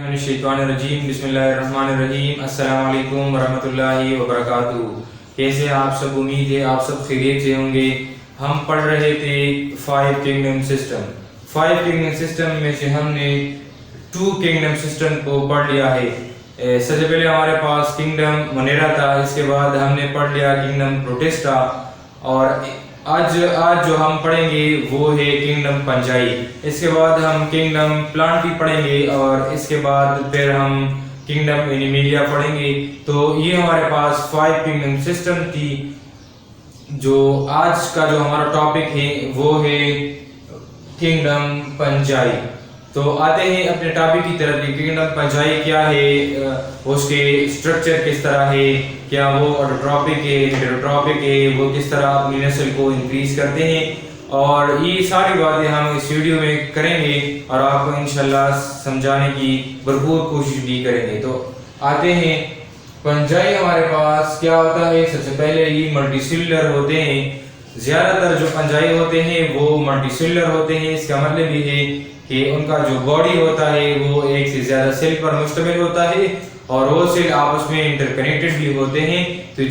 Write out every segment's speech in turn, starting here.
मिनश्शैतानिर्रजीम बिस्मिल्लाहिर्रहमानिर्रहीम अस्सलाम वालेकुम वरहमतुल्लाहि वबरकातुहू। कैसे आप सब, उम्मीद है आप सब खैरियत से होंगे। हम पढ़ रहे थे 5 किंगडम सिस्टम। 5 किंगडम सिस्टम में से हमने 2 किंगडम सिस्टम को पढ़ लिया है। सबसे पहले हमारे पास किंगडम मोनेरा था, इसके बाद हमने पढ़ लिया किंगडम प्रोटेस्टा, और आज जो हम पढ़ेंगे वो है किंगडम पंजाई। इसके बाद हम किंगडम प्लांटी पढ़ेंगे और इसके बाद फिर हम किंगडम एनिमिलिया पढ़ेंगे। तो ये हमारे पास 5 किंगडम सिस्टम थी। जो आज का जो हमारा टॉपिक है वो है किंगडम पंजाई। तो आते हैं अपने टॉपिक की तरफ। किंगडम पंजाई क्या है, उसके स्ट्रक्चर किस तरह है, क्या वो ऑटोट्रॉपिक है, हेटेरोट्रॉपिक है, वो किस तरह अपनी नस्ल को इंक्रीज करते हैं, और ये सारी बातें हम इस वीडियो में करेंगे और आपको इंशाल्लाह समझाने की भरपूर कोशिश भी करेंगे। तो आते हैं पंजाई हमारे पास क्या होता है। सबसे पहले ये मल्टीसेलुलर होते हैं। ज्यादातर जो पंजाई होते हैं वो मल्टीसेलुलर होते हैं। इसका मतलब ये है कि उनका जो बॉडी होता है वो एक से ज्यादा सेल पर मुश्तमिल होता है और वो सेल आपस में इंटरकनेक्टेड भी होते हैं। तो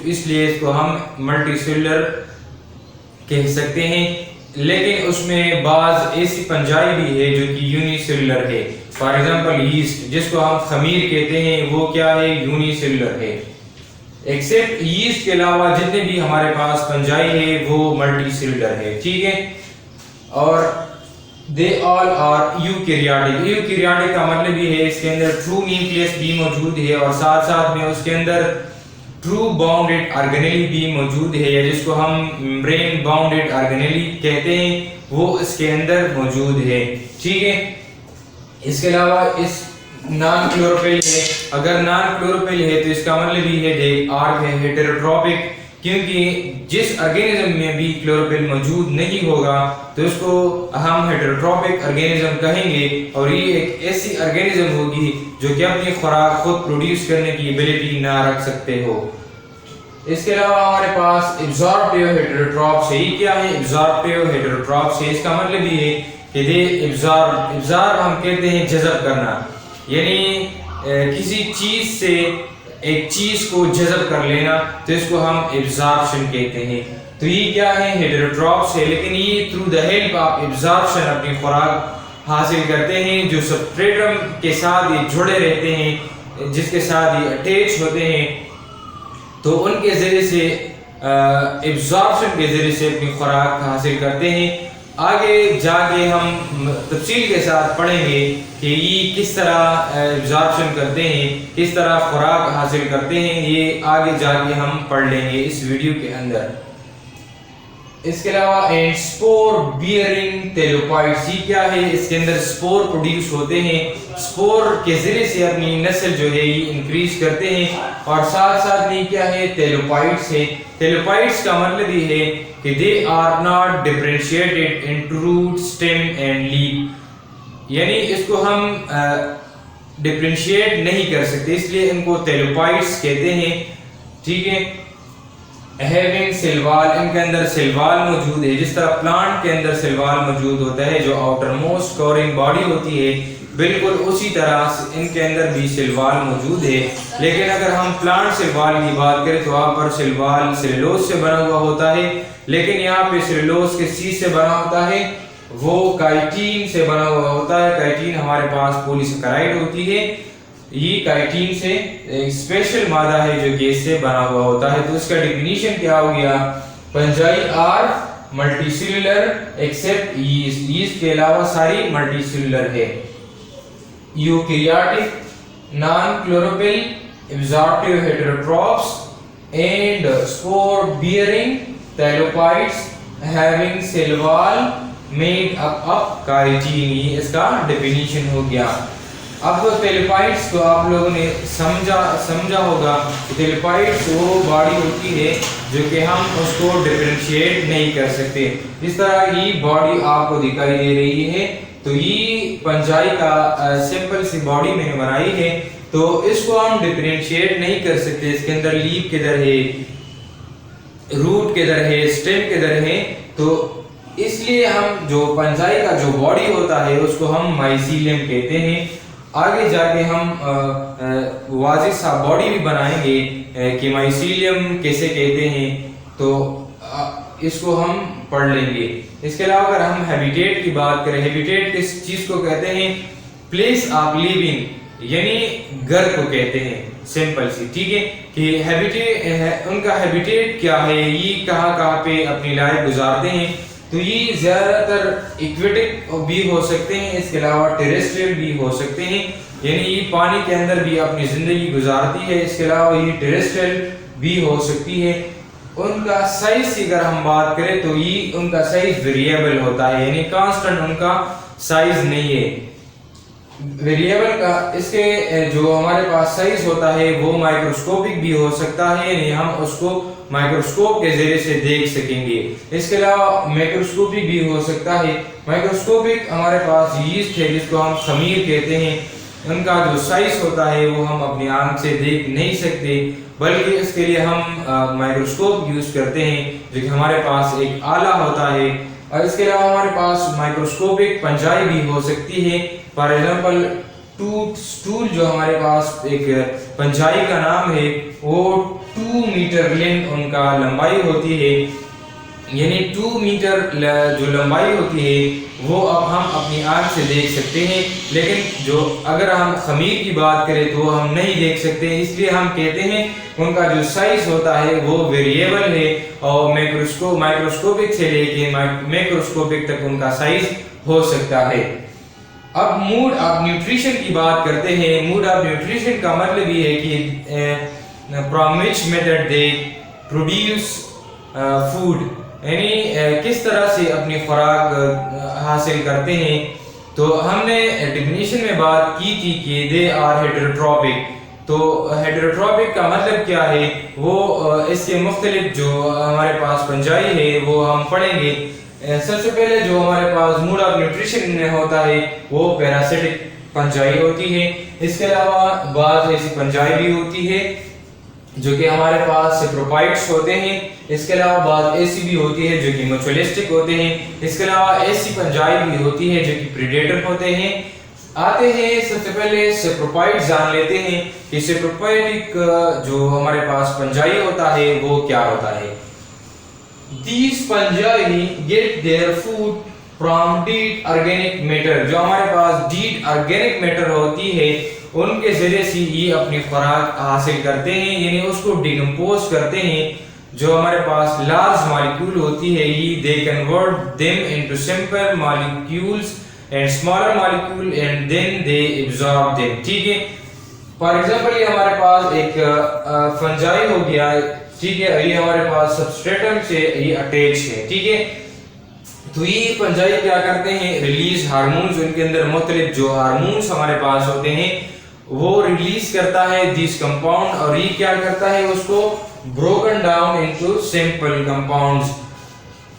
इसलिए इसको हम मल्टीसेलुलर कह सकते हैं। लेकिन उसमें बाज ऐसी पंजाई भी है जो कि यूनिसेलुलर है। फॉर एग्जांपल यीस्ट, जिसको हम खमीर कहते हैं, वो क्या है, यूनिसेलुलर है। एक्सेप्ट यीस्ट के अलावा जितने भी हमारे पास पंजाई है वो मल्टीसेलुलर है, ठीक है। और they all are eukaryotic. Eukaryotic का मतलब ये है इसके अंदर ट्रू न्यूक्लियस भी मौजूद है और साथ साथ में उसके अंदर ट्रू बाउंडेड ऑर्गेनेली भी मौजूद है, या जिसको हम मेम्ब्रेन बाउंडेड ऑर्गेनेली कहते हैं, वो इसके अंदर मौजूद है, ठीक है। इसके अलावा इस नॉन क्लोरोफिल है। अगर नॉन क्लोरोफिल है तो इसका मतलब ये है दे आर हेटेरोट्रॉपिक, क्योंकि जिस ऑर्गेनिज्म में भी क्लोरोफिल मौजूद नहीं होगा तो उसको हम हेटेरोट्रॉपिक ऑर्गेनिज्म कहेंगे। और ये एक ऐसी ऑर्गेनिज्म होगी जो कि अपनी खुराक खुद प्रोड्यूस करने की एबिलिटी ना रख सकते हो। इसके अलावा हमारे पास एब्जॉर्प्टिव हेटेरोट्रॉप्स है। ये क्या है, एब्जॉर्प्टिव हेटेरोट्रॉप्स है। इसका मतलब ये है कि दे एब्जॉर्ब हम कहते हैं जज़ब करना, यानी किसी चीज से एक चीज को जज़ब कर लेना, तो इसको हम एब्जॉर्प्शन कहते हैं। तो ये क्या है, हेटेरोट्रॉप्स है, लेकिन ये through the help of absorption अपनी खुराक हासिल करते हैं। जो सबस्ट्रेटम के साथ ये जुड़े रहते हैं, जिसके साथ ये अटैच होते हैं, तो उनके जरिए से एब्जॉर्प्शन के जरिए से अपनी खुराक हासिल करते हैं। आगे जाके हम तफसील के साथ पढ़ेंगे कि ये किस तरह एब्जॉर्प्शन करते हैं, किस तरह खुराक हासिल करते हैं, ये आगे जाके हम पढ़ लेंगे इस वीडियो के अंदर। इसके अलावा स्पोर बियरिंग थैलोपॉइड्स, ये क्या है, इसके अंदर स्पोर प्रोड्यूस होते हैं। स्पोर के जरिए से अपनी नस्ल जो है ये इंक्रीज करते हैं। और साथ साथ में क्या है, थैलोपॉइड्स है। थैलोपॉइड्स का मतलब ये है कि they are not differentiated into root, stem and leaf, यानी इसको हम डिफरेंशिएट नहीं कर सकते, इसलिए इनको थैलोपॉइड्स कहते हैं, ठीक है। हैविंग सेल वॉल, इनके अंदर सेल वॉल मौजूद है। जिस तरह प्लांट के अंदर सेल वॉल मौजूद होता है, जो आउटर मोस्ट कवरिंग बॉडी होती है, बिल्कुल उसी तरह इनके अंदर भी सेल वॉल मौजूद है। लेकिन अगर हम प्लांट सेल वॉल की बात करें तो वहाँ पर सेल वॉल सेलुलोज से बना हुआ होता है, लेकिन यहाँ पे सेलुलोज के सी से बना होता है, वो काइटिन से बना हुआ होता है। काइटिन हमारे पास पॉलीसेकेराइड होती है। ये काइटिन से एक स्पेशल मादा है जो गैस से बना हुआ होता है। तो इसका डेफिनेशन क्या हो गया, fungi are multicellular except yeast. Yeast के अलावा सारी मल्टीसेलुलर है। Eukaryotic, non chlorophyll, absorptive heterotrophs and spore bearing thalloids having cell wall made up of chitin. ये इसका डेफिनेशन हो गया। अब थैलोपॉइड्स को आप लोगों ने समझा होगा कि थैलोपॉइड्स वो बॉडी होती है जो कि हम उसको डिफरेंशिएट नहीं कर सकते। इस तरह ये बॉडी आपको दिखाई दे रही है, तो ये पंजाई का सिंपल सी बॉडी मैंने बनाई है। तो इसको हम डिफरेंशिएट नहीं कर सकते, इसके अंदर लीफ किधर है, रूट किधर है, स्टेम किधर है। तो इसलिए हम जो पंजाई का जो बॉडी होता है उसको हम माइसीलियम कहते हैं। आगे जाके हम वाज़िह सा बॉडी भी बनाएंगे कि माइसीलियम कैसे कहते हैं, तो इसको हम पढ़ लेंगे। इसके अलावा अगर हम हैबिटेट की बात करें, हैबिटेट किस चीज़ को कहते हैं? प्लेस ऑफ लिविंग, यानी घर को कहते हैं, सिंपल सी, ठीक है। कि हैबिटेट, उनका हैबिटेट क्या है, ये कहाँ कहाँ पे अपनी लाइफ गुजारते हैं, तो ये ज़्यादातर इक्वेटिक भी हो सकते हैं, इसके अलावा टेरेस्ट्रियल भी हो सकते हैं, यानी ये पानी के अंदर भी अपनी ज़िंदगी गुजारती है, इसके अलावा ये टेरेस्ट्रियल भी हो सकती है। उनका साइज की अगर हम बात करें तो ये उनका साइज वेरिएबल होता है, यानी कांस्टेंट उनका साइज नहीं है, वेरिएबल का। इसके जो हमारे पास साइज होता है वो माइक्रोस्कोपिक भी हो सकता है, यानी हम उसको माइक्रोस्कोप के जरिए से देख सकेंगे। इसके अलावा मैक्रोस्कोपिक भी हो सकता है। माइक्रोस्कोपिक हमारे पास यीस्ट है जिसको हम खमीर कहते हैं, उनका जो साइज होता है वो हम अपनी आंख से देख नहीं सकते, बल्कि इसके लिए हम माइक्रोस्कोप यूज करते हैं, जो कि हमारे पास एक आला होता है। और इसके अलावा हमारे पास माइक्रोस्कोपिक पंजाई भी हो सकती है। फॉर एग्जांपल स्टूल जो हमारे पास एक पंजाई का नाम है, वो 2 मीटर लेंथ उनका लंबाई होती है, यानी 2 मीटर जो लंबाई होती है वो अब हम अपनी आंख से देख सकते हैं। लेकिन जो अगर हम खमीर की बात करें तो हम नहीं देख सकते, इसलिए हम कहते हैं उनका जो साइज होता है वो वेरिएबल है, और माइक्रोस्कोपिक से लेके मैक्रोस्कोपिक तक उनका साइज हो सकता है। अब मूड ऑफ न्यूट्रिशन की बात करते हैं। मूड ऑफ न्यूट्रिशन का मतलब ये है कि from which method they produce food, यानी किस तरह से अपनी खुराक हासिल करते हैं। तो हमने डेफिनेशन में बात की थी कि दे आर हेटेरोट्रॉपिक। तो हेटेरोट्रॉपिक का मतलब क्या है, वो इसके मुख्तलिफ जो हमारे पास पंजाई है वो हम पढ़ेंगे। सबसे पहले जो हमारे पास मूड ऑफ न्यूट्रिशन में होता है वो पैरासिटिक पंजाई होती है। इसके अलावा बाज़ ऐसी पंजाई भी होती है जो कि हमारे पास सेप्रोफाइट्स होते हैं। इसके अलावा बाज़ ऐसी भी होती है जो कि म्यूचुअलिस्टिक होते हैं। इसके अलावा ऐसी पंजाई भी होती है जो कि प्रीडेटर होते हैं। आते हैं सबसे पहले सेप्रोफाइट्स जान लेते हैं कि सेप्रोफाइटिक जो हमारे पास पंजाई होता है वो क्या होता है। These fungi get their food from dead organic matter। जो हमारे पास dead organic matter होती है उनके जरिए से ये अपनी खुराक हासिल करते हैं, यानी उसको डिकम्पोज करते हैं। जो हमारे पास लार्ज मॉलिक्यूल होती है ये they convert them into simple molecules and smaller molecule and then they absorb them, ठीक है। फॉर एग्जांपल ये हमारे पास एक फंजाई हो गया, ठीक है, ये हमारे पास सबस्ट्रेटम से ये अटैच है, ठीक है। तो ये पंजाई क्या करते हैं, रिलीज हार्मोन्स, उनके अंदर मुख्तलिफ जो हार्मोन्स हमारे पास होते हैं वो रिलीज करता है दिस कंपाउंड, और ये क्या करता है उसको broken down into simple compounds,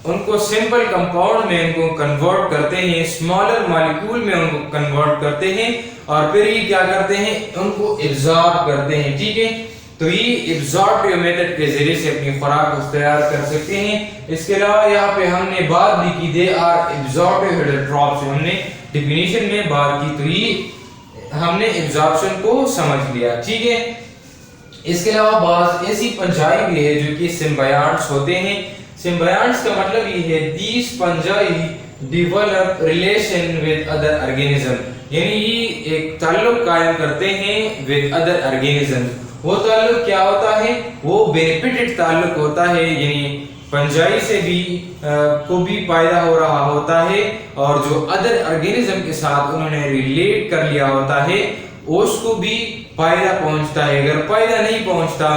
उनको सिंपल कंपाउंड में उनको कन्वर्ट करते हैं, स्मॉलर मॉलिक्यूल में उनको कन्वर्ट करते हैं, और फिर ये क्या करते हैं उनको एब्जॉर्ब करते हैं, ठीक है। तो ये एब्जॉर्प्टिव मेथड के जरिए से अपनी खुराक तैयार कर सकते हैं। इसके अलावा यहाँ पे हमने बात भी की दे आर एब्जॉर्प्टिव हेटेरोट्रॉप्स, हमने डेफिनेशन में बात की, तो ये हमने एब्जॉर्प्शन को समझ लिया, ठीक है। इसके अलावा बात ऐसी पंजाई भी है जो कि सिम्बायंट्स होते हैं। सिम्बायंट्स का मतलब ये है these fungi develop relation with other organism, यानी ये एक ताल्लुक कायम करते हैं विद अदर ऑर्गेनिज्म। वो ताल्लुक क्या होता है, वो बेनिफिटेड ताल्लुक होता है, यानी पंजाई से भी को भी फायदा हो रहा होता है, और जो अदर ऑर्गेनिज्म के साथ उन्होंने रिलेट कर लिया होता है उसको भी फायदा पहुंचता है। अगर फायदा नहीं पहुंचता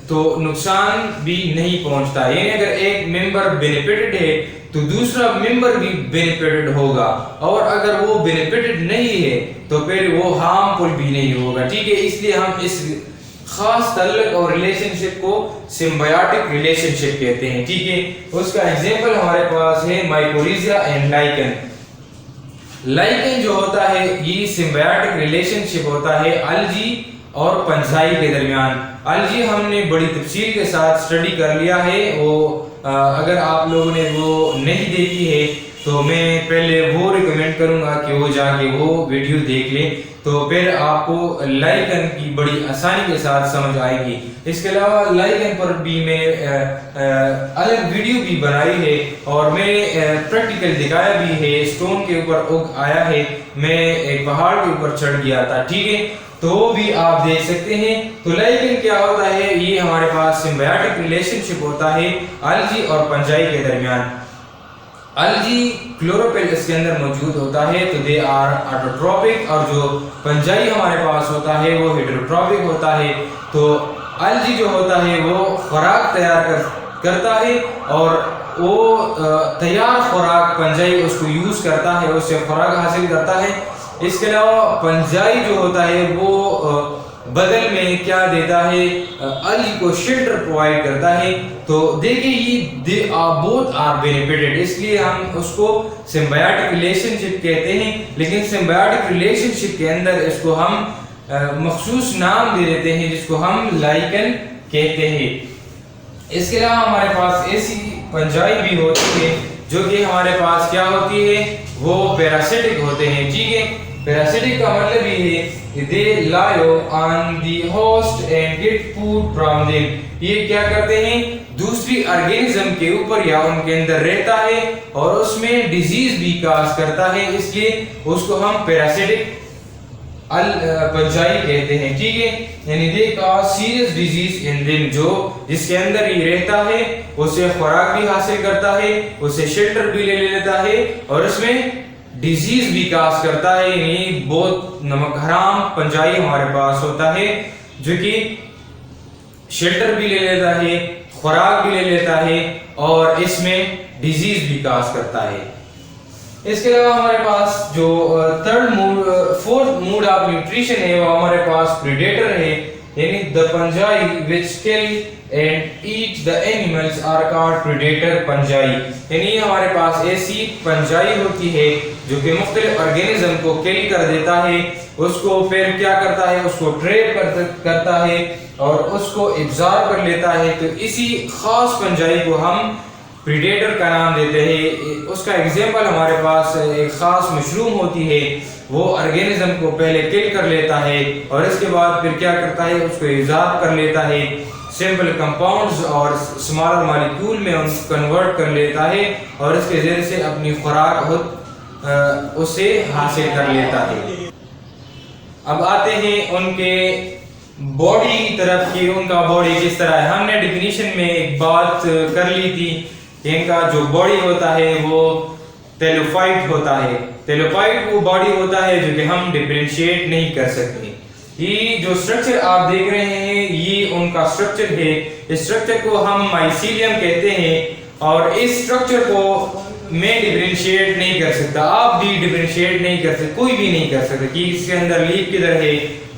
तो नुकसान भी नहीं पहुंचता, यानी अगर एक मेंबर बेनिफिटेड है तो दूसरा मेंबर भी बेनिफिटेड होगा, और अगर वो बेनिफिटेड नहीं है तो फिर वो हार्मफुल भी नहीं होगा, ठीक है। इसलिए हम इस खास ताल्लुक और रिलेशनशिप को सिम्बायोटिक रिलेशनशिप कहते हैं, ठीक है। उसका एग्जांपल हमारे पास है माइकोरिज़ा एंड लाइकन। लाइकन जो होता है ये सिम्बायोटिक रिलेशनशिप होता है अलजी और पंजाई के दरमियान। अलजी हमने बड़ी तफसील के साथ स्टडी कर लिया है, वो अगर आप लोगों ने वो नहीं देखी है तो मैं पहले वो रिकमेंड करूंगा कि वो जाके वो वीडियो देख ले, तो फिर आपको लाइकन की बड़ी आसानी के साथ समझ आएगी। इसके अलावा लाइकन पर भी मैं अलग वीडियो भी बनाई है और मैंने प्रैक्टिकल दिखाया भी है। स्टोन के ऊपर उग आया है, मैं एक पहाड़ के ऊपर चढ़ गया था, ठीक है, तो वो भी आप देख सकते हैं। तो लाइकन क्या होता है, ये हमारे पास सिम्बायोटिक रिलेशनशिप होता है अलगी और पंजाई के दरमियान। अलगी क्लोरोफिल इसके अंदर मौजूद होता है, तो दे आर ऑटोट्रोपिक, और जो पंजाई हमारे पास होता है वो हेटेरोट्रोपिक होता है। तो अलगी जो होता है वो खुराक तैयार करता है और वो तैयार खुराक पंजाई उसको यूज करता है, उससे खुराक हासिल करता है। इसके अलावा पंजाई जो होता है वो बदल में क्या देता है, अलगी को शेल्टर प्रोवाइड करता है। तो देखिए ये they are both are benefited, इसलिए हम उसको सिम्बायोटिक रिलेशनशिप कहते हैं। लेकिन सिम्बायोटिक रिलेशनशिप के अंदर इसको हम मखसूस नाम दे देते हैं जिसको हम लाइकन कहते हैं। इसके अलावा हमारे पास ऐसी पंजाई भी होती है जो कि हमारे पास क्या होती है, वो पैरासिटिक होते हैं, ठीक है। पैरासिटिक का मतलब ये है दे lie on the host and get food from them। ये क्या करते हैं, दूसरी ऑर्गेनिज्म के ऊपर या उनके अंदर रहता है और उसमें डिजीज भी काज करता है, इसलिए उसको हम पैरासिटिक पंजाई कहते हैं, ठीक है। यानी दे काज सीरियस डिजीज इन देम, जो जिसके अंदर ये रहता है उसे खुराक भी हासिल करता है, उसे शेल्टर भी ले लेता है और उसमें डिजीज भी काज करता है। यानी बहुत नमक हराम पंजाई हमारे पास होता है जो कि शेल्टर भी ले लेता है, खुराक भी ले लेता है और इसमें डिजीज भी काज करता है। इसके अलावा हमारे पास जो फोर्थ मूड ऑफ न्यूट्रिशन है वो हमारे पास प्रेडेटर है, यानी the fungi which kill and eat the animals are called predator fungi. यानी हमारे पास ऐसी पंजाई होती है जो कि मुख्तलिफ ऑर्गेनिज्म को किल कर देता है, उसको फिर क्या करता है, उसको ट्रैप करता है और उसको एब्जॉर्ब कर लेता है। तो इसी खास पंजाई को हम प्रीडेटर का नाम देते हैं। उसका एग्जाम्पल हमारे पास एक खास मशरूम होती है, वो ऑर्गेनिज्म को पहले किल कर लेता है और इसके बाद फिर क्या करता है, उसको एब्जॉर्ब कर लेता है, सिंपल कंपाउंड्स और स्मॉलर मॉलिक्यूल में उनको कन्वर्ट कर लेता है और इसके जरिए से अपनी खुराक उसे हासिल कर लेता है। अब आते हैं उनके बॉडी की तरफ की, उनका बॉडी किस तरह है। हमने डिफिनीशन में एक बात कर ली थी, इनका जो बॉडी होता है वो टेलोफाइट होता है। टेलोफाइट वो बॉडी होता है जो कि हम डिफरेंशिएट नहीं कर सकते। ये जो स्ट्रक्चर आप देख रहे हैं ये उनका स्ट्रक्चर है। इस स्ट्रक्चर को हम माइसीलियम कहते हैं और इस स्ट्रक्चर को मैं डिफरेंशिएट नहीं कर सकता, आप भी डिफरेंशिएट नहीं कर सकते, कोई भी नहीं कर सकता कि इसके अंदर लीफ किधर है,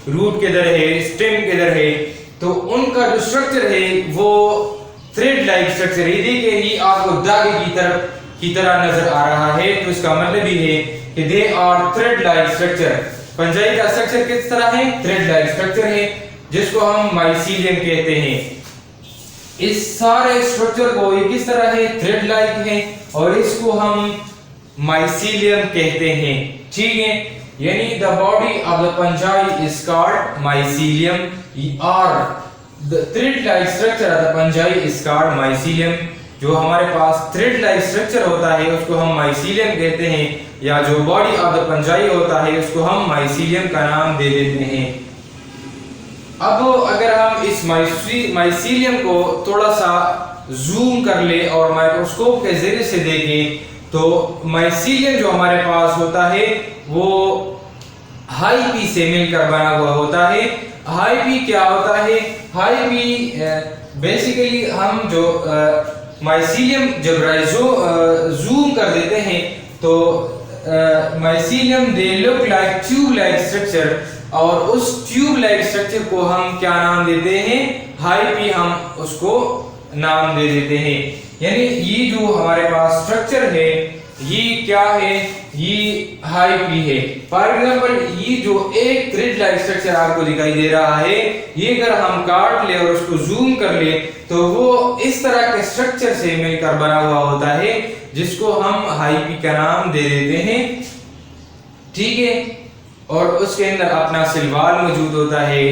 रूट किधर है, स्टेम किधर है। तो उनका जो स्ट्रक्चर है वो थ्रेड लाइक स्ट्रक्चर है। देखिए ये आपको धागे की तरह नजर आ रहा है, तो इसका मतलब ये है कि they are thread like structure. Fungi का स्ट्रक्चर किस तरह है, थ्रेड लाइक स्ट्रक्चर है जिसको हम माइसीलियम कहते हैं। इस सारे स्ट्रक्चर को ये किस तरह है, थ्रेड लाइक है और इसको हम माइसीलियम कहते हैं, ठीक है। यानी the body of the fungi is called mycelium और the thread like structure of the fungi is called mycelium. जो हमारे पास थ्रेड लाइक स्ट्रक्चर होता है उसको हम माइसीलियम कहते हैं, या जो बॉडी ऑफ द पंजाई होता है उसको हम माइसीलियम का नाम दे देते हैं। अब अगर हम इस माइसीलियम को थोड़ा सा जूम कर ले और माइक्रोस्कोप के जरिए से देखें तो माइसीलियम जो हमारे पास होता है वो हाई पी से मिलकर बना हुआ होता है। हाई पी क्या होता है, हाई पी बेसिकली हम जो माइसीलियम जब जूम कर देते हैं तो mycelium they look like tube like structure और उस ट्यूब लाइक स्ट्रक्चर को हम क्या नाम देते हैं, हाई पी हम उसको नाम दे देते हैं। यानी ये जो हमारे पास स्ट्रक्चर है ये क्या है, ये हाई पी है। फॉर एग्जांपल ये जो एक थ्रेड लाइक स्ट्रक्चर आपको दिखाई दे रहा है, ये अगर हम काट ले और उसको जूम कर ले तो वो इस तरह के स्ट्रक्चर से मिलकर बना हुआ होता है जिसको हम हाई पी का नाम दे देते हैं, ठीक है। और उसके अंदर अपना सिलवाल मौजूद होता है,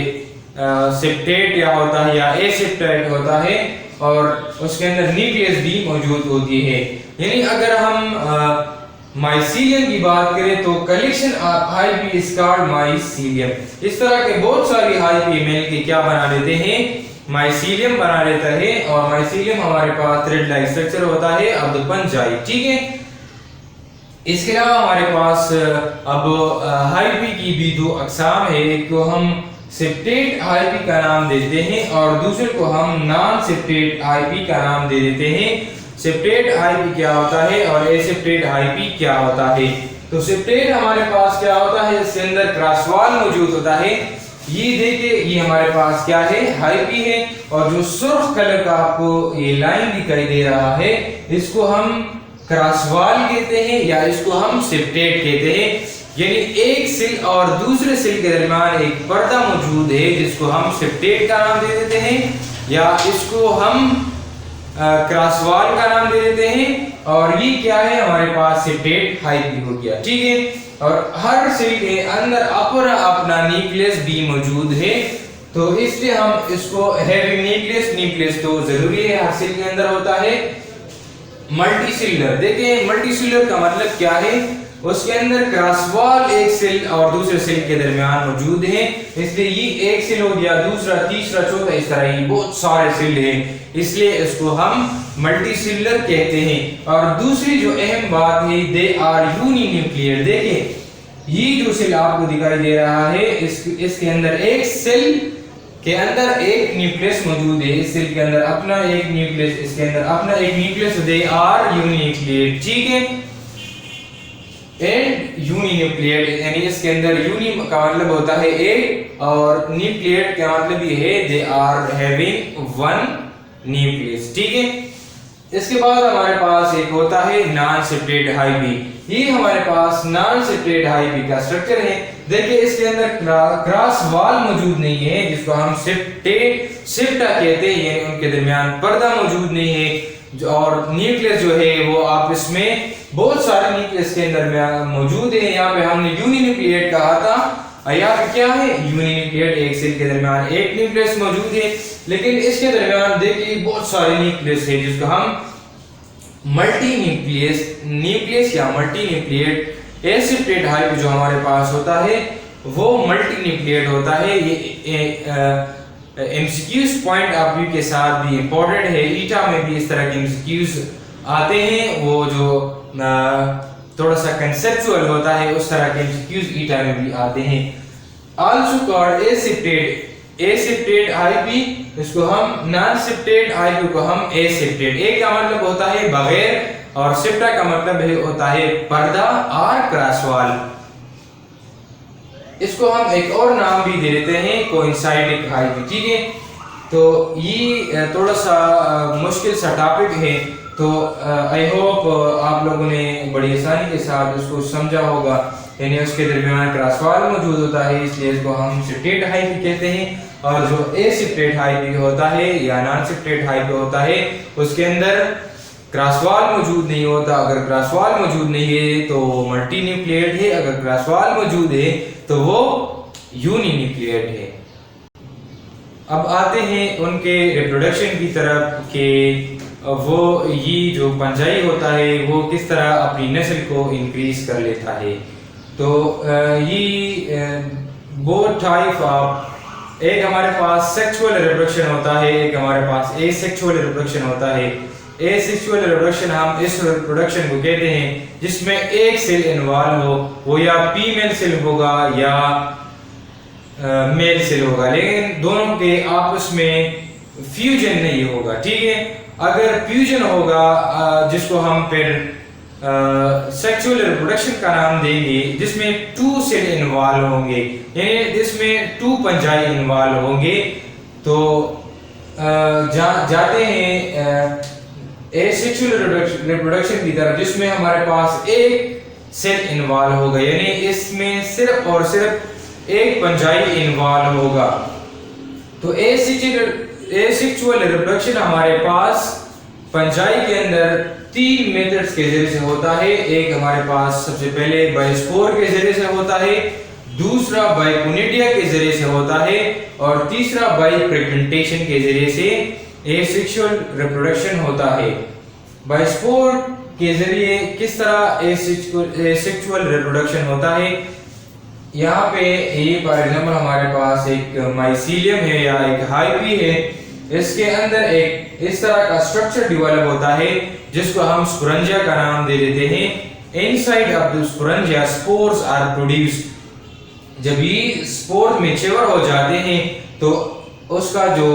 सेप्टेट या होता है या एसेप्टेट होता है, और उसके अंदर न्यूक्लियस भी मौजूद होती है। यानी अगर हम माइसीलियम की बात करें तो collection of high P is called mycelium. इस तरह के बहुत सारी हाई पी मिल के क्या बना देते हैं, माइसीलियम बना लेता है, और माइसीलियम हमारे पास थ्रेड लाइक स्ट्रक्चर होता है अब पंजाई, ठीक है। इसके अलावा हमारे पास अब हाई पी की भी दो अकसाम है, एक को हम सेप्टेट हाई पी का नाम देते हैं और दूसरे को हम नॉन सेप्टेट हाई पी का नाम दे देते हैं। सेप्टेट हाई पी क्या होता है और एसेप्टेट हाई पी क्या होता है। तो सेप्टेट हमारे पास क्या होता है, इसके अंदर क्रॉसवाल मौजूद होता है। ये देखिए, ये हमारे पास क्या है, हाई पी है, और जो सुर्ख कलर का आपको ये लाइन दिखाई दे रहा है, इसको हम क्रॉसवाल कहते हैं या इसको हम सेप्टेट कहते हैं। यानी एक सिल और दूसरे सिल के दरमियान एक पर्दा मौजूद है जिसको हम सेप्टेट का नाम दे देते हैं, या इसको हम क्रॉसवाल का नाम दे देते हैं। और ये क्या है, हमारे पास सेप्टेट हाई पी हो गया, ठीक है। और हर सेल के अंदर अपना न्यूक्लियस भी मौजूद है, तो इसलिए हम इसको हैविंग न्यूक्लियस तो जरूरी है, हर सेल के अंदर होता है। मल्टीसेलुलर, देखिए मल्टीसेलुलर का मतलब क्या है, उसके अंदर क्रॉसवाल एक सेल और दूसरे सेल के दरमियान मौजूद है, इसलिए ये एक सेल हो गया, दूसरा, तीसरा, चौथा, इस तरह ही बहुत सारे सेल हैं, इसलिए इसको हम मल्टीसेलुलर कहते हैं। और दूसरी जो अहम बात है, दे आर यूनिन्यूक्लियर। देखिए ये जो सेल आपको दिखाई दे रहा है, इसके अंदर एक सेल के अंदर एक न्यूक्लियस मौजूद है, इस सेल के अंदर अपना एक न्यूक्लियस, इसके अंदर अपना एक न्यूक्लियस, दे आर यूनिन्यूक्लियर, ठीक है। एंड यूनिन्यूक्लियर यानी इसके अंदर यूनि का मतलब होता है एक, और न्यूक्लियर का मतलब ये है they are having one nucleus, ठीक है। इसके बाद हमारे पास एक होता है नॉन सेप्टेट हाई पी। ये हमारे पास नॉन सेप्टेट हाई पी का स्ट्रक्चर है। देखिए इसके अंदर क्रॉस वाल मौजूद नहीं है, जिसको हम सेप्टा कहते हैं, यानी उनके दरमियान पर्दा मौजूद नहीं है, और न्यूक्लियस जो है वो आपस में बहुत सारे न्यूक्लियस के अंदर मौजूद है। यहाँ पे हमने यूनिन्यूक्लिएट कहा था, यहाँ पे क्या है, यूनिन्यूक्लिएट, एक सेल के दरमियान एक न्यूक्लियस मौजूद है, लेकिन इसके दरमियान देखिए बहुत सारे न्यूक्लियस है, जिसको हम मल्टी न्यूक्लियस या multi nucleate aseptate high P जो हमारे पास होता है वो मल्टी न्यूक्लिएट होता है। ये एमसीक्यूज पॉइंट ऑफ व्यू के साथ भी इंपॉर्टेंट है, ईटा में भी इस तरह के एमसीक्यूज आते हैं, वो जो थोड़ा सा कंसेप्चुअल होता है, उस तरह के एमसीक्यूज ईटा में भी आते हैं। Also called aseptate high P, इसको हम नॉन सेप्टेट हाई पी को हम एसेप्टेट। ए का मतलब होता है बगैर, और सेप्टा का मतलब होता है पर्दा और क्रॉसवाल। इसको हम एक और नाम भी दे देते हैं, कोइंसाइडिक हाई पी, ठीक है। तो ये थोड़ा सा मुश्किल सा टॉपिक है, तो आई होप आप लोगों ने बड़ी आसानी के साथ उसको समझा होगा। यानी उसके दरमियान क्रॉसवाल मौजूद होता है, इसलिए इसको हम सेप्टेट हाई पी कहते हैं, और जो एसेप्टेट हाई पी होता है या नॉन सेप्टेट हाई पी होता है, उसके अंदर क्रॉसवाल मौजूद नहीं होता। अगर क्रॉसवाल मौजूद नहीं है तो मल्टी न्यूक्लिएट है, अगर क्रॉसवाल मौजूद है तो वो यूनिन्यूक्लिएट है। अब आते हैं उनके रिप्रोडक्शन की तरफ के वो ये जो पंजाई होता है वो किस तरह अपनी नस्ल को इंक्रीज कर लेता है। तो ये बोथ टाइप ऑफ, एक हमारे पास सेक्सुअल रिप्रोडक्शन होता है, एक हमारे पास एसेक्सुअल रिप्रोडक्शन होता है। एसेक्सुअल रिप्रोडक्शन हम इस रिप्रोडक्शन को कहते हैं जिसमें एक सेल इन्वॉल्व हो, वो या फीमेल सेल होगा या मेल सेल होगा, लेकिन दोनों के आपस में फ्यूजन नहीं होगा, ठीक है। अगर फ्यूजन होगा जिसको हम फिर सेक्सुअल रिप्रोडक्शन का नाम देंगे, जिसमें टू सेल इन्वॉल्व होंगे, यानी जिसमें टू पंजाई इन्वॉल्व होंगे, तो जाते हैं एसेक्सुअल रिप्रोडक्शन की तरफ, जिसमें हमारे पास एक सेल इन्वॉल्व होगा, यानी इसमें सिर्फ और सिर्फ एक पंजाई इन्वॉल्व होगा। तो एसेक्सुअल रिप्रोडक्शन हमारे पास पंजाई के अंदर तीन मेथड्स के जरिए से होता है। एक हमारे पास सबसे पहले बायोस्पोर के जरिए से होता है, दूसरा बाइकोनिडिया के जरिए से होता है और तीसरा बाई फ्रेगमेंटेशन के जरिए से एसेक्सुअल रिप्रोडक्शन होता है। बायोस्पोर के जरिए किस तरह एसेक्सुअल रिप्रोडक्शन होता है, यहाँ पे ये फॉर एग्जांपल हमारे पास एक माइसीलियम है या एक हाइपी है, इसके अंदर एक इस तरह का स्ट्रक्चर डेवलप होता है जिसको हम स्पोरेंजिया का नाम दे देते हैं। Inside of the sporangia spores are produced. जब ये स्पोर मैच्योर हो जाते हैं तो उसका जो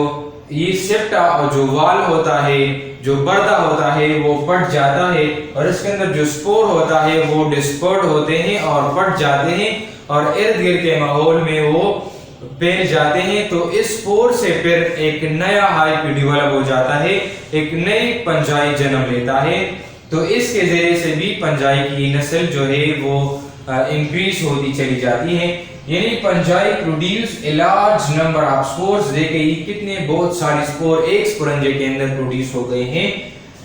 ये सेप्टा और जो वाल होता है, जो पर्दा होता है वो फट जाता है और इसके अंदर जो स्पोर होता है वो डिस्पर्ड होते हैं और फट जाते हैं और इर्द गिर्द के माहौल में वो फैल जाते हैं। तो इस स्पोर से फिर एक नया हाइपी डेवलप हो जाता है, एक नई पंजाई जन्म लेता है। तो इसके जरिए से भी पंजाई की नस्ल जो है वो इंक्रीज होती चली जाती है। यानी fungi produce a large number of spores. देखिए कितने बहुत सारे स्पोर एक स्पोरेंजिया के अंदर प्रोड्यूस हो गए हैं।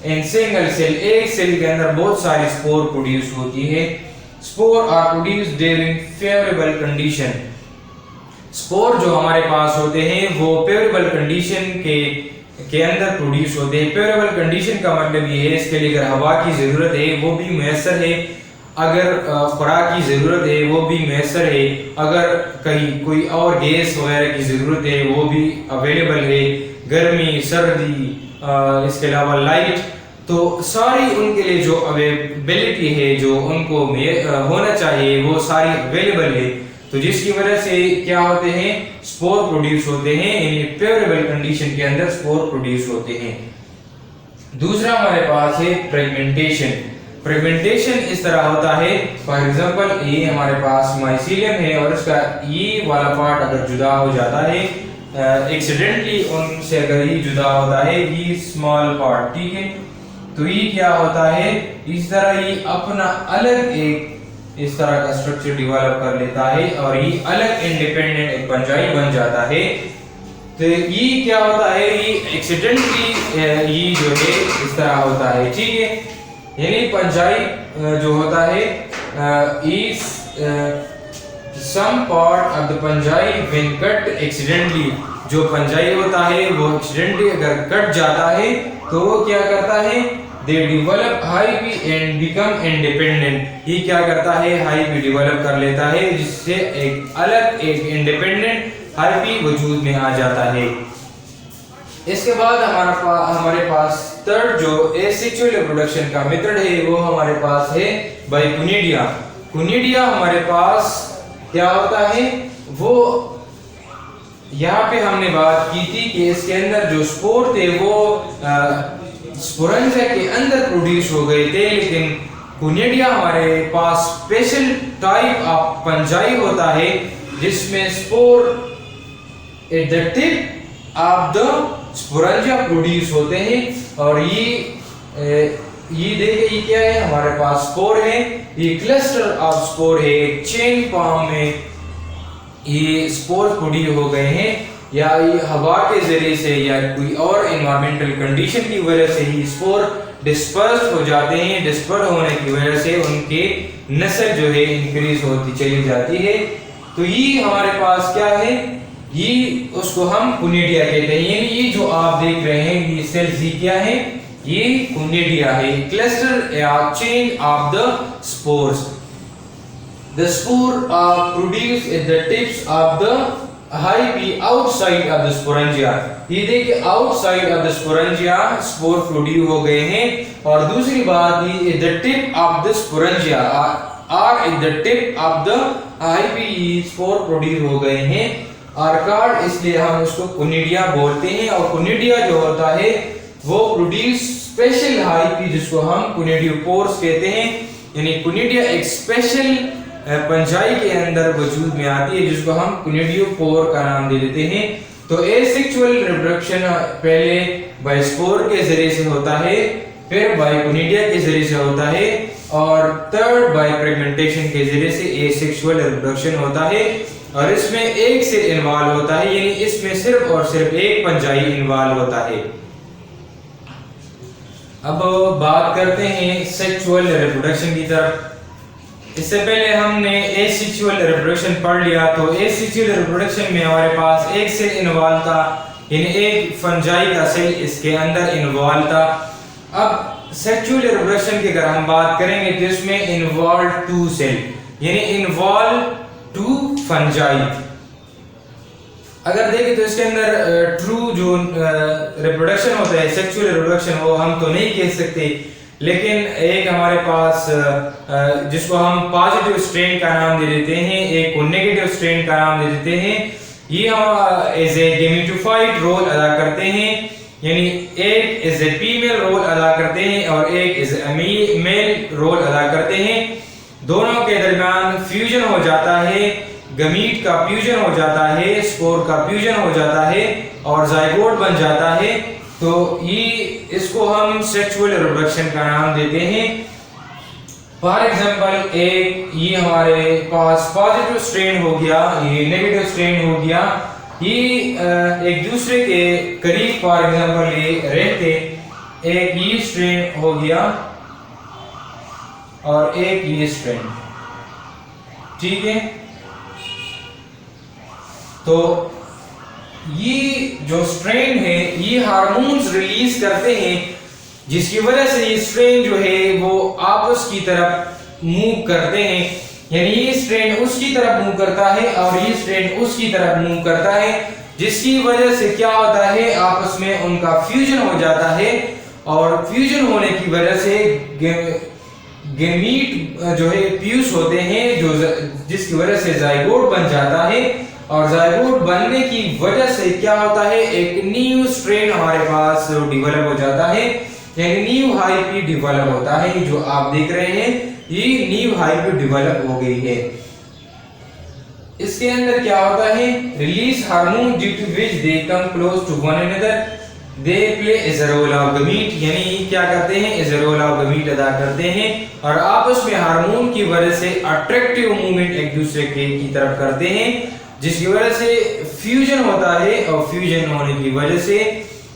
इन सिंगल सेल, एक सेल के अंदर बहुत सारी स्पोर प्रोड्यूस होती है। Spore are produced during favourable condition. Spore जो हमारे पास होते हैं वो फेवरेबल कंडीशन के अंदर प्रोड्यूस होते हैं। फेवरेबल कंडीशन का मतलब ये है इसके लिए अगर हवा की जरूरत है वो भी मैसर है, अगर खुराक की जरूरत है वो भी मैसर है, अगर कहीं कोई और गैस वगैरह की जरूरत है वो भी अवेलेबल है, गर्मी सर्दी इसके अलावा लाइट, तो सारी उनके लिए जो अवेलेबिलिटी है जो उनको होना चाहिए वो सारी अवेलेबल है। तो जिसकी वजह से क्या होते हैं, स्पोर प्रोड्यूस होते हैं, यानी फेवरेबल कंडीशन के अंदर स्पोर प्रोड्यूस होते हैं। दूसरा हमारे पास है फ्रेगमेंटेशन। फ्रेगमेंटेशन इस तरह होता है, फॉर एग्जांपल ये हमारे पास माइसीलियम है और इसका ये वाला पार्ट अगर जुदा हो जाता है एक्सीडेंटली उनसे, अगर ये जुदा होता है ये स्मॉल पार्ट, ठीक है, तो ये क्या होता है इस तरह ये अपना अलग एक इस तरह का स्ट्रक्चर डेवलप कर लेता है और ये अलग इंडिपेंडेंट एक पंजाई बन जाता है। तो ये क्या होता है, ये एक्सीडेंटली ये जो है इस तरह होता है, ठीक है। यानी पंजाई जो होता है is some part of the fungi when cut accidentally, जो पंजाई होता है वो एक्सीडेंटली अगर कट जाता है तो वो क्या करता है, they develop hyphae and become independent. ये क्या करता है, हाइपी डेवलप कर लेता है जिससे एक अलग एक इंडिपेंडेंट हाइपी वजूद में आ जाता है। इसके बाद हमारे पास थर्ड जो एसेक्सुअल रिप्रोडक्शन का मेथड है वो हमारे पास है बाइकोनिडिया। कोनिडिया हमारे पास क्या होता है, वो यहाँ पे हमने बात की थी कि इसके अंदर जो स्पोर थे वो स्पोरेंजिया के अंदर प्रोड्यूस हो गए थे, लेकिन कोनिडिया हमारे पास स्पेशल टाइप ऑफ पंजाई होता है जिसमें spore at the tip of the sporangia produce होते हैं। और ये देखिए ये क्या है, हमारे पास स्पोर है, ये क्लस्टर ऑफ स्पोर है, एक चेन फॉर्म में ये स्पोर प्रोड्यूस हो गए हैं, या ये हवा के जरिए से या कोई और एनवायरमेंटल कंडीशन की वजह से ही स्पोर डिस्पर्स हो जाते हैं। डिस्पर्स होने की वजह से उनके नस्ल जो है इंक्रीज होती चली जाती है। तो ये हमारे पास क्या है, ये उसको हम कोनिडिया कहते हैं। यानी ये जो आप देख रहे हैं ये सेल्स ही क्या है, ये कोनिडिया है, क्लस्टर या chain of the spores. The spore are produced at the tips of the hyphae outside of the sporangia। ये देखिए outside of the sporangia spore produce हो गए हैं। और दूसरी बात ये at the tip of the sporangia are at the tip of the hyphae spore produce हो गए हैं। आर्काड इसलिए हम उसको कोनिडिया बोलते हैं। और कोनिडिया जो होता है वो प्रोड्यूस स्पेशल हाइपी जिसको हम कोनिडियोपोर्स कहते हैं। यानी कोनिडिया एक स्पेशल पंजाई के अंदर वजूद में आती है जिसको हम कोनिडियोपोर का नाम दे देते हैं। तो एसेक्सुअल रिप्रोडक्शन पहले बायोस्पोर के जरिए से होता है, फिर बाइकोनिडिया के जरिए से होता है, और थर्ड बाय फ्रेगमेंटेशन के जरिए से एसेक्सुअल रिप्रोडक्शन होता है। और इसमें एक सेल इन्वॉल्व होता है, यानी इसमें सिर्फ और सिर्फ एक पंजाई इन्वॉल्व होता है। अब बात करते हैं सेक्सुअल रिप्रोडक्शन की तरफ। इससे पहले हमने एसेक्सुअल रिप्रोडक्शन पढ़ लिया। तो एसेक्सुअल रिप्रोडक्शन में हमारे पास एक सेल इन्वॉल्व था, यानी एक फंजाई का सेल इसके अंदर इन्वॉल्व था। अब सेक्सुअल रिप्रोडक्शन की अगर हम बात करेंगे तो इसमें इन्वॉल्व टू सेल, यानी इन्वॉल्व टू फंजाई। अगर देखें तो इसके अंदर ट्रू जो रिप्रोडक्शन होता है, सेक्सुअल रिप्रोडक्शन, वो हम तो नहीं कह सकते, लेकिन एक हमारे पास जिसको हम पॉजिटिव स्ट्रेन का नाम दे देते हैं, एक को नेगेटिव स्ट्रेन का नाम दे देते हैं। ये हम एज ए गेमेटोफाइट रोल अदा करते हैं, यानी एक एज ए फीमेल रोल अदा करते हैं और एक एज ए मेल रोल अदा करते हैं। दोनों के दरमियान फ्यूजन हो जाता है, गमीट का फ्यूजन हो जाता है, स्पोर का फ्यूजन हो जाता है और जाइगोट बन जाता है। तो ये इसको हम सेक्सुअल रिप्रोडक्शन का नाम देते हैं। फॉर एग्जांपल एक ये हमारे पास पॉजिटिव स्ट्रेन हो गया, ये नेगेटिव स्ट्रेन हो गया, ये एक दूसरे के करीब फॉर एग्जांपल ये रहते, एक ये स्ट्रेन हो गया और एक ये स्ट्रेन, ठीक है। तो ये जो स्ट्रेन है ये हार्मोन्स रिलीज करते हैं, जिसकी वजह से ये स्ट्रेन जो है वो आपस की तरफ मूव करते हैं, यानी ये स्ट्रेन उसकी तरफ मूव करता है और ये स्ट्रेन उसकी तरफ मूव करता है, जिसकी वजह से क्या होता है, आपस में उनका फ्यूजन हो जाता है और फ्यूजन होने की वजह से गैमीट जो है प्यूस होते हैं, जो जिसकी वजह से जाइगोट बन जाता है और जाइगोट बनने की वजह से क्या होता है, एक न्यू स्ट्रेन हमारे पास डेवलप हो जाता है, यानी न्यू हाइपी डेवलप होता है। जो आप देख रहे हैं ये न्यू हाइपी डेवलप हो गई है। इसके अंदर क्या होता है, release hormone due to which they come close to one another, they play as a role of gamete, यानी क्या करते हैं, as a role of gamete अदा करते हैं और आपस में हार्मोन की वजह से अट्रैक्टिव मूवमेंट एक दूसरे की तरफ करते हैं, जिसकी वजह से फ्यूजन होता है और फ्यूजन होने की वजह से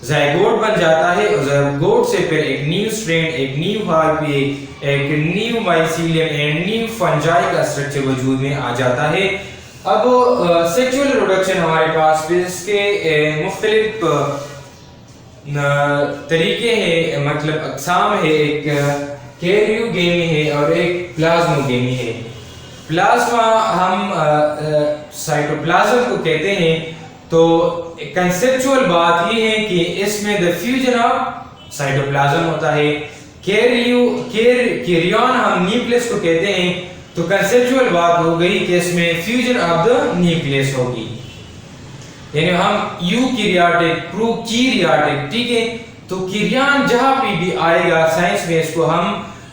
जाइगोट बन जाता है और जाइगोट से फिर एक न्यू स्ट्रेन, एक न्यू हार्पी, एक new mycelium and new fungi का स्ट्रक्चर वजूद में आ जाता है। अब सेक्सुअल रिप्रोडक्शन हमारे पास इसके मुख्तलिफ तरीके हैं, मतलब अक़साम है, एक कैरियोगेमी है और एक प्लाज्मोगेमी है। प्लाज्मा हम साइटोप्लाज्म को कहते हैं। तो कंसेप्चुअल बात ये है कि इसमें द फ्यूजन ऑफ साइटोप्लाज्म होता है। कैरियन हम न्यूक्लियस को कहते हैं। तो कंसेप्चुअल बात हो गई कि इसमें फ्यूजन ऑफ द न्यूक्लियस होगी, यानी हम यूकैरियोटिक प्रोकैरियोटिक, ठीक है। तो कैरियन जहां पे भी आएगा साइंस में इसको हम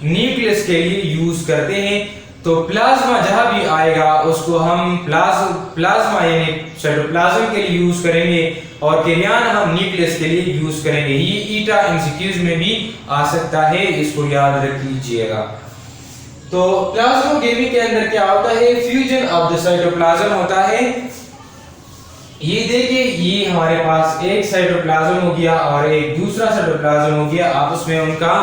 न्यूक्लियस के लिए यूज करते हैं। तो प्लाज्मा जहां भी आएगा उसको हम प्लाज्मा यानी साइटोप्लाज्म के लिए यूज करेंगे और कैरियन हम न्यूक्लियस के लिए यूज करेंगे। ये ईटा एमसीक्यूज में भी आ सकता है, इसको याद रख लीजिएगा। तो प्लाज्मोगेमी के अंदर क्या होता है, फ्यूजन ऑफ द साइटोप्लाज्म होता है। ये देखिए, ये हमारे पास एक साइटोप्लाज्म हो गया और एक दूसरा साइटोप्लाज्म हो गया, आपस में उनका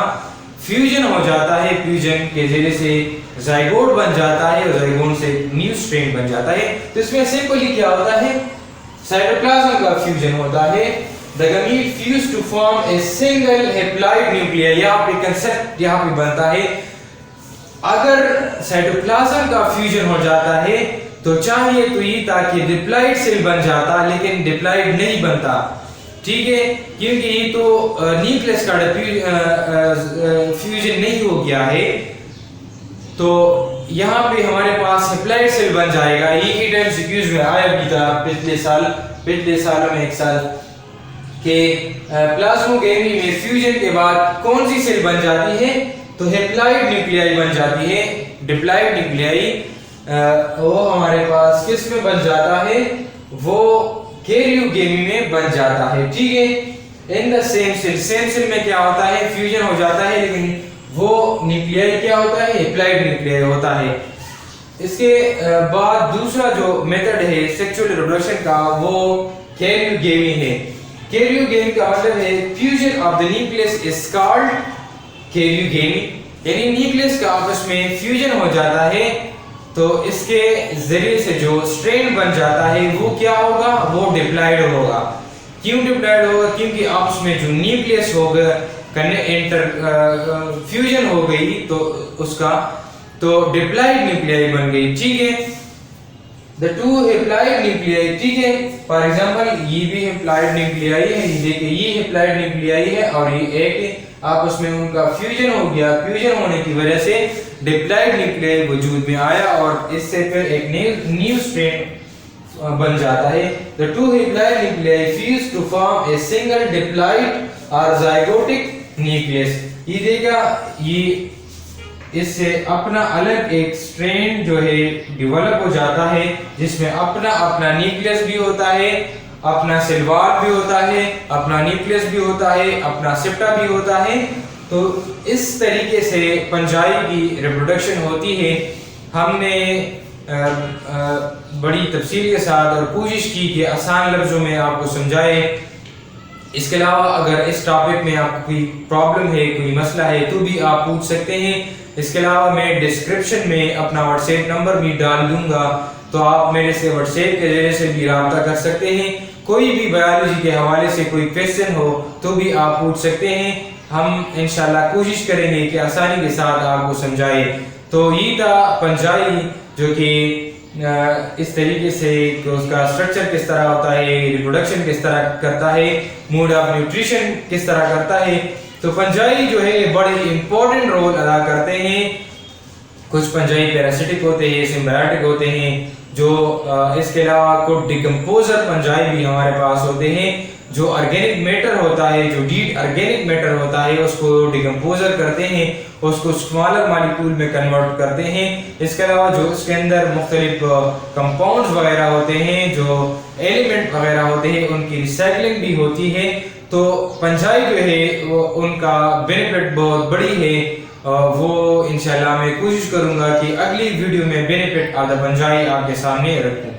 फ्यूजन हो जाता है। फ्यूजन के जरिए से जाइगोट बन जाता है और जाइगोट से न्यू स्ट्रेन बन जाता है। तो इसमें सिंपली क्या होता है, साइटोप्लाज्म का फ्यूजन होता है। The gamete fuse to form a single haploid nucleus. यहाँ पे कंसेप्ट यहाँ पे बनता है, अगर साइटोप्लाज्म का फ्यूजन हो जाता है तो चाहिए तो ये ताकि डिप्लॉइड सेल बन जाता, लेकिन डिप्लॉइड नहीं बनता, ठीक है, क्योंकि ये तो न्यूक्लियस का फ्यूजन नहीं हो गया है। तो यहाँ पे हमारे पास हैप्लॉइड सेल बन जाएगा। ये एमसीक्यूज में आया भी था पिछले साल में एक साल के प्लाज्मोगेमी में फ्यूजन के बाद कौन सी सेल बन जाती है, तो हैप्लॉइड न्यूक्लियाई बन जाती है। डिप्लॉइड न्यूक्लियाई वो हमारे पास किस में बन जाता है, वो कैरियोगेमी में बन जाता है, ठीक है। इन द सेम सेल में क्या होता है, फ्यूजन हो जाता है, लेकिन वो न्यूक्लियाई क्या होता है, हैप्लॉइड न्यूक्लियाई होता है। इसके बाद दूसरा जो मेथड है सेक्सुअल रिप्रोडक्शन का, वो कैरियोगेमी है। कैरियोगेमी का मतलब है fusion of the nucleus is called यानी न्यूक्लियस का आपस में फ्यूजन हो जाता है, तो इसके जरिए से जो स्ट्रेन बन जाता है वो क्या होगा, वो डिप्लॉयड होगा। क्यों डिप्लॉयड होगा? क्योंकि आपस में जो न्यूक्लियस होगा फ्यूजन हो गई, तो उसका तो डिप्लॉयड न्यूक्लियाई बन गई। ठीक है, द टू हैप्लॉइड न्यूक्लियाई, ठीक है। फॉर एग्जांपल ये भी हैप्लॉइड न्यूक्लियाई है, ये देखिए ये हैप्लॉइड न्यूक्लियाई है और ये एक आपस में उनका फ्यूजन हो गया। फ्यूजन होने की वजह से डिप्लॉइड न्यूक्लियाई वजूद में आया और इससे फिर एक न्यू स्ट्रेन बन जाता है। The two haploid nuclei fuse to form a single diploid or zygotic nucleus। ये देखा, ये इससे अपना अलग एक स्ट्रेन जो है डेवलप हो जाता है, जिसमें अपना अपना न्यूक्लियस भी होता है, अपना सेल वॉल भी होता है, अपना न्यूक्लियस भी होता है, अपना सेप्टा भी होता है। तो इस तरीके से फंजाई की रिप्रोडक्शन होती है। हमने बड़ी तफसील के साथ और कोशिश की कि आसान लफ्ज़ों में आपको समझाए। इसके अलावा अगर इस टॉपिक में आपको कोई प्रॉब्लम है, कोई मसला है, तो भी आप पूछ सकते हैं। इसके अलावा मैं डिस्क्रिप्शन में अपना व्हाट्सएप नंबर भी डाल दूंगा, तो आप मेरे से व्हाट्सएप के जरिए से भी रब्ता कर सकते हैं। कोई भी बायोलॉजी के हवाले से कोई क्वेश्चन हो तो भी आप पूछ सकते हैं। हम इंशाल्लाह कोशिश करेंगे कि आसानी के साथ आपको समझाए। तो ये था फंजाई, जो कि इस तरीके से उसका स्ट्रक्चर किस तरह होता है, रिप्रोडक्शन किस तरह करता है, मोड ऑफ न्यूट्रिशन किस तरह करता है। तो फंजाई जो है बड़े इंपॉर्टेंट रोल अदा करते हैं। कुछ फंजाई पैरासिटिक होते हैं, सिम्बायोटिक होते हैं, जो इसके अलावा कुछ डिकम्पोजर फंजाई भी हमारे पास होते हैं, जो ऑर्गेनिक मैटर होता है, जो डीड ऑर्गेनिक मैटर होता है, उसको डिकम्पोजर करते हैं, उसको स्मॉलर मॉलिक्यूल में कन्वर्ट करते हैं। इसके अलावा जो उसके अंदर मुख्तलिफ कंपाउंड्स वगैरह होते हैं, जो एलिमेंट वगैरह होते हैं, उनकी रिसाइकलिंग भी होती है। तो फंजाई जो है वो उनका बेनिफिट बहुत बड़ी है। वो इंशाल्लाह मैं कोशिश करूंगा कि अगली वीडियो में बेनिफिट ऑफ द फंजाई आपके सामने रखूं।